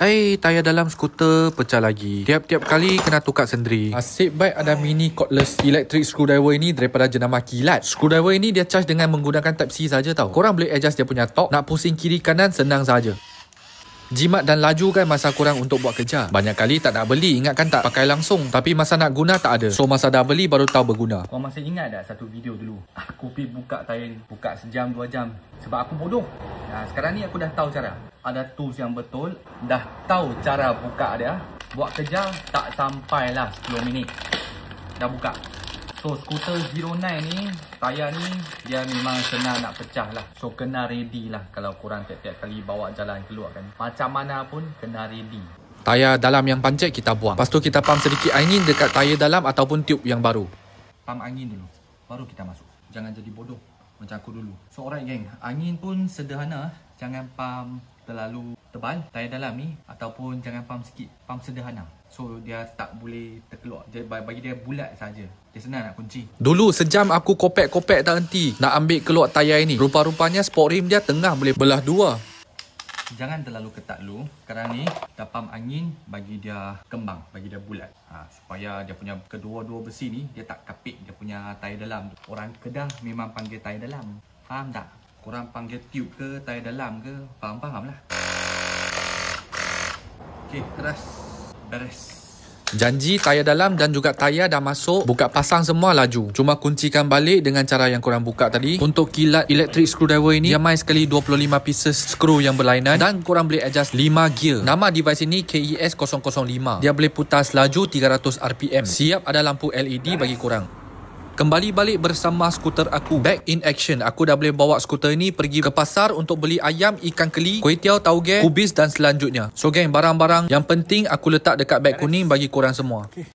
Tayar dalam skuter pecah lagi. Tiap-tiap kali kena tukar sendiri. Seat bike ada mini cordless electric screwdriver ini daripada jenama kilat. Screwdriver ini dia charge dengan menggunakan Type-C saja tau. Korang boleh adjust dia punya torque. Nak pusing kiri kanan senang saja. Jimat dan laju kan masa korang untuk buat kerja. Banyak kali tak nak beli, ingatkan tak pakai langsung. Tapi masa nak guna tak ada. So masa dah beli baru tahu berguna. Korang masih ingat tak satu video dulu? Aku pergi buka tayar ni. Buka sejam 2 jam. Sebab aku bodoh. Nah, sekarang ni aku dah tahu cara. Ada tools yang betul. Dah tahu cara buka dia. Buat kerja tak sampailah 10 minit. Dah buka. So skuter Zero 9 ni, tayar ni dia memang senang nak pecah lah. So kena ready lah kalau korang tiap-tiap kali bawa jalan keluar kan. Macam mana pun kena ready. Tayar dalam yang pancit kita buang. Lepas tu kita pump sedikit angin dekat tayar dalam ataupun tube yang baru. Pump angin dulu, baru kita masuk. Jangan jadi bodoh macam aku dulu. So alright geng, angin pun sederhana. Jangan pump terlalu tebal tayar dalam ni, ataupun jangan pump sikit. Pump sederhana. So dia tak boleh terkeluar. Dia bagi dia bulat saja. Dia senang nak kunci. Dulu sejam aku kopek-kopek tak henti nak ambil keluar tayar ini. Rupa-rupanya sport rim dia tengah boleh belah dua. Jangan terlalu ketat dulu. Sekarang ni kita pump angin bagi dia kembang, bagi dia bulat. Supaya dia punya kedua-dua besi ni dia tak kapit dia punya tayar dalam. Orang Kedah memang panggil tayar dalam. Faham tak? Korang panggil tube ke tayar dalam ke? Faham-faham lah. Okay, keras. Beres. Janji tayar dalam dan juga tayar dah masuk. Buka pasang semua laju. Cuma kuncikan balik dengan cara yang korang buka tadi. Untuk kilat electric screwdriver ini, dia main sekali 25 pieces screw yang berlainan. Dan korang boleh adjust 5 gear. Nama device ini KES 005. Dia boleh putas laju 300 RPM. Siap ada lampu LED bagi korang. Kembali balik bersama skuter aku. Back in action. Aku dah boleh bawa skuter ni pergi ke pasar untuk beli ayam, ikan keli, kuih tiaw, tauge, kubis dan selanjutnya. So geng, barang-barang yang penting aku letak dekat beg kuning bagi korang semua.